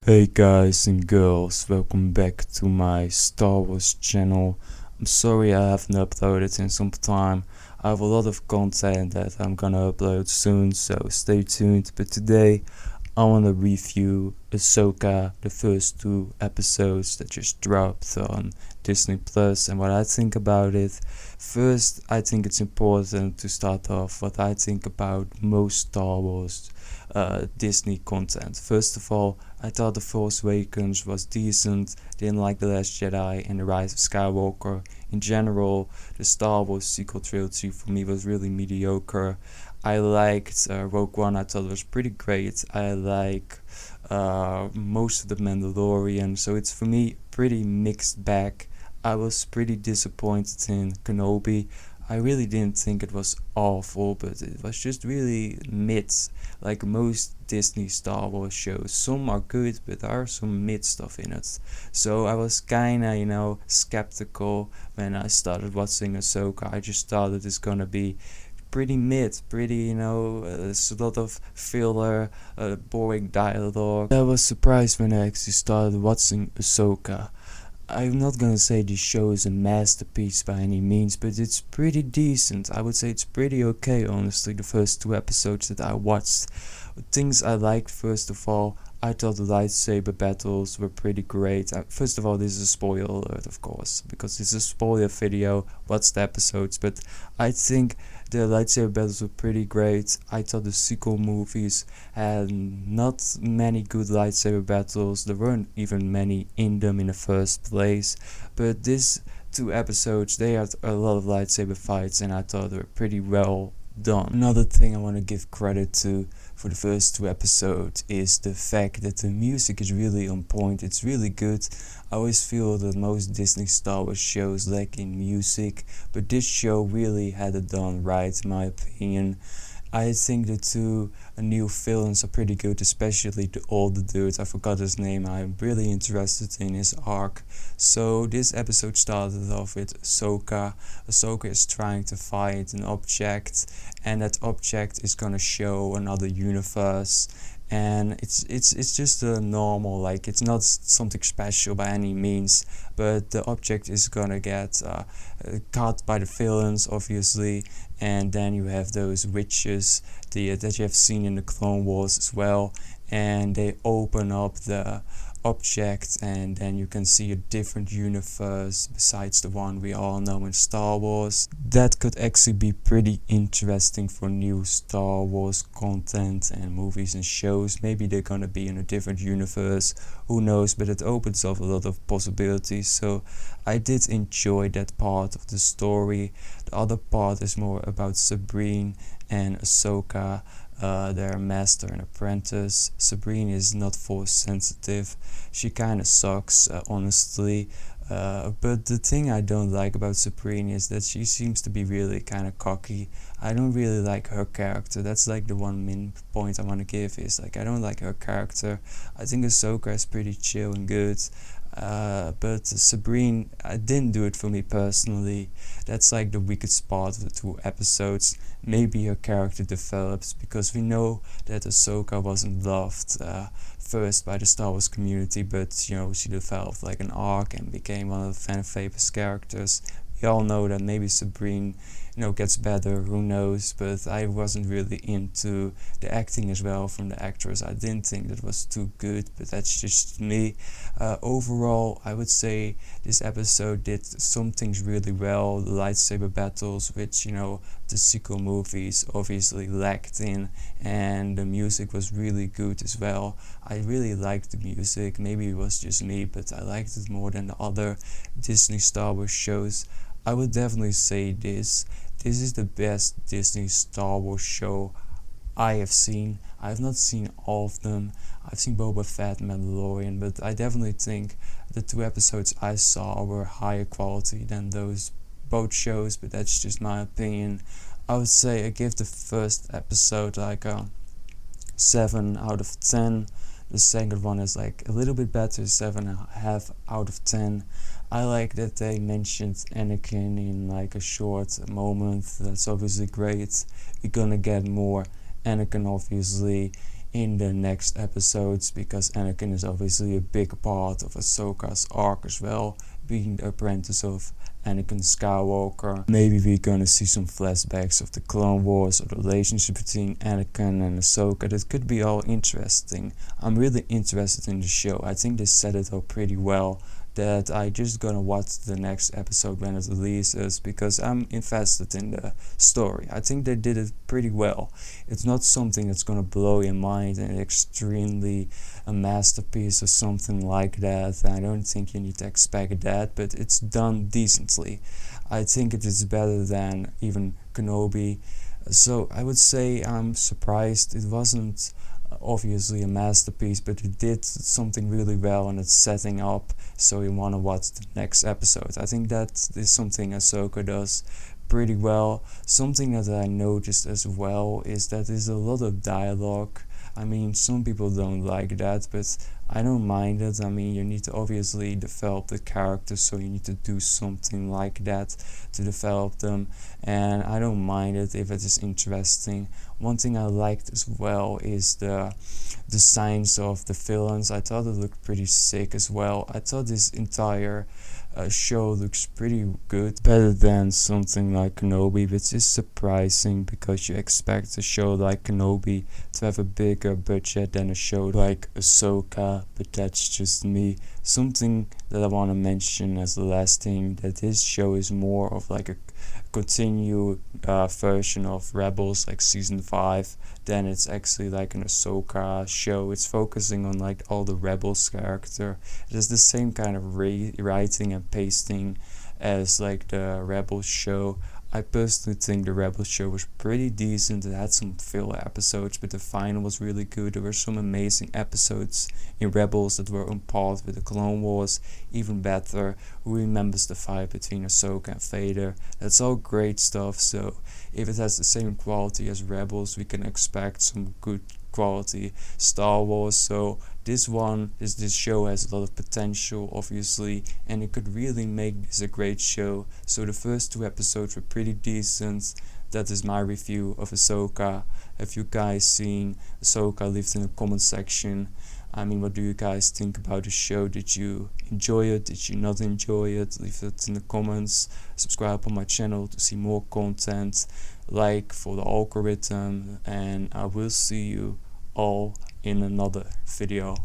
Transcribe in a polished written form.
Hey guys and girls, welcome back to my Star Wars channel. I'm sorry I haven't uploaded in some time. I have a lot of content that I'm gonna upload soon, so stay tuned. But today I wanna review Ahsoka, the first 2 episodes that just dropped on Disney Plus, and what I think about it. First, I think it's important to start off what I think about most Star Wars Disney content. First of all, I thought The Force Awakens was decent, didn't like The Last Jedi and The Rise of Skywalker. In general, the Star Wars sequel trilogy for me was really mediocre. I liked Rogue One, I thought it was pretty great. I like most of The Mandalorian, so it's for me pretty mixed bag. I was pretty disappointed in Kenobi. I really didn't think it was awful, but it was just really mid, like most Disney Star Wars shows. Some are good, but there are some mid stuff in it. So I was kinda, skeptical when I started watching Ahsoka. I just thought it is gonna be pretty mid, it's a lot of filler, boring dialogue. I was surprised when I actually started watching Ahsoka. I'm not gonna say this show is a masterpiece by any means, but it's pretty decent. I would say it's pretty okay, honestly, the first 2 episodes that I watched. Things I liked, first of all, I thought the lightsaber battles were pretty great. First of all, this is a spoiler alert, of course, because it's a spoiler video, watch the episodes, but I think the lightsaber battles were pretty great. I thought the sequel movies had not many good lightsaber battles. There weren't even many in them in the first place. But these 2 episodes, they had a lot of lightsaber fights and I thought they were pretty well done. Another thing I want to give credit to for the first 2 episodes is the fact that the music is really on point. It's really good. I always feel that most Disney Star Wars shows lack in music, but this show really had it done right, in my opinion. I think the 2 new villains are pretty good, especially the older dude. I forgot his name. I'm really interested in his arc. So this episode started off with Ahsoka. Ahsoka is trying to find an object, and that object is gonna show another universe. And it's just a normal, like, it's not something special by any means, but the object is gonna get caught by the villains, obviously, and then you have those witches that you have seen in the Clone Wars as well, and they open up the object and then you can see a different universe besides the one we all know in Star Wars. That could actually be pretty interesting for new Star Wars content and movies and shows. Maybe they're gonna be in a different universe, who knows, but it opens up a lot of possibilities. So I did enjoy that part of the story. The other part is more about Sabrine and Ahsoka, their master and apprentice. Sabrine is not force sensitive. She kind of sucks, honestly. But the thing I don't like about Sabrine is that she seems to be really kind of cocky. I don't really like her character. That's like the one main point I want to give is, like, I don't like her character. I think Ahsoka is pretty chill and good. But Sabrine, I didn't do it for me personally. That's like the weakest part of the 2 episodes. Maybe her character develops, because we know that Ahsoka wasn't loved first by the Star Wars community, but she developed like an arc and became one of the fan favorite characters. We all know that maybe Sabrine gets better, who knows, but I wasn't really into the acting as well from the actress. I didn't think that was too good, but that's just me. Overall, I would say this episode did some things really well. The lightsaber battles, which the sequel movies obviously lacked in, and the music was really good as well. I really liked the music. Maybe it was just me, but I liked it more than the other Disney Star Wars shows. I would definitely say this is the best Disney Star Wars show I have seen. I have not seen all of them. I've seen Boba Fett, Mandalorian, but I definitely think the 2 episodes I saw were higher quality than those both shows, but that's just my opinion. I would say I give the first episode like a 7 out of 10. The second one is like a little bit better, 7.5 out of 10. I like that they mentioned Anakin in like a short moment. That's obviously great. We're gonna get more Anakin obviously in the next episodes, because Anakin is obviously a big part of Ahsoka's arc as well, being the apprentice of Anakin Skywalker. Maybe we're gonna see some flashbacks of the Clone Wars or the relationship between Anakin and Ahsoka. That could be all interesting. I'm really interested in the show. I think they set it up pretty well, that I just gonna watch the next episode when it releases, because I'm invested in the story. I think they did it pretty well. It's not something that's gonna blow your mind and extremely a masterpiece or something like that. I don't think you need to expect that, but it's done decently. I think it is better than even Kenobi. So I would say I'm surprised it wasn't obviously a masterpiece, but it did something really well, and it's setting up so you want to watch the next episode. I think that is something Ahsoka does pretty well. Something that I noticed as well is that there's a lot of dialogue. I mean, some people don't like that, but I don't mind it. I mean, you need to obviously develop the characters, so you need to do something like that to develop them, and I don't mind it if it is interesting. One thing I liked as well is the designs of the villains. I thought it looked pretty sick as well. I thought this entire show looks pretty good, better than something like Kenobi, which is surprising because you expect a show like Kenobi to have a bigger budget than a show like Ahsoka, but that's just me. Something that I want to mention as the last thing, that this show is more of like a continued version of Rebels, like season 5, then it's actually like an Ahsoka show. It's focusing on like all the Rebels character. It has the same kind of writing and pasting as like the Rebels show. I personally think the Rebels show was pretty decent. It had some filler episodes, but the final was really good. There were some amazing episodes in Rebels that were on par with the Clone Wars, even better. Who remembers the fight between Ahsoka and Vader? That's all great stuff. So if it has the same quality as Rebels, we can expect some good quality Star Wars. So this show has a lot of potential, obviously, and it could really make this a great show. So the first 2 episodes were pretty decent. That is my review of Ahsoka. Have you guys seen Ahsoka? Leave it in the comment section. I mean, what do you guys think about the show? Did you enjoy it? Did you not enjoy it? Leave it in the comments. Subscribe on my channel to see more content, like for the algorithm, and I will see you all in another video.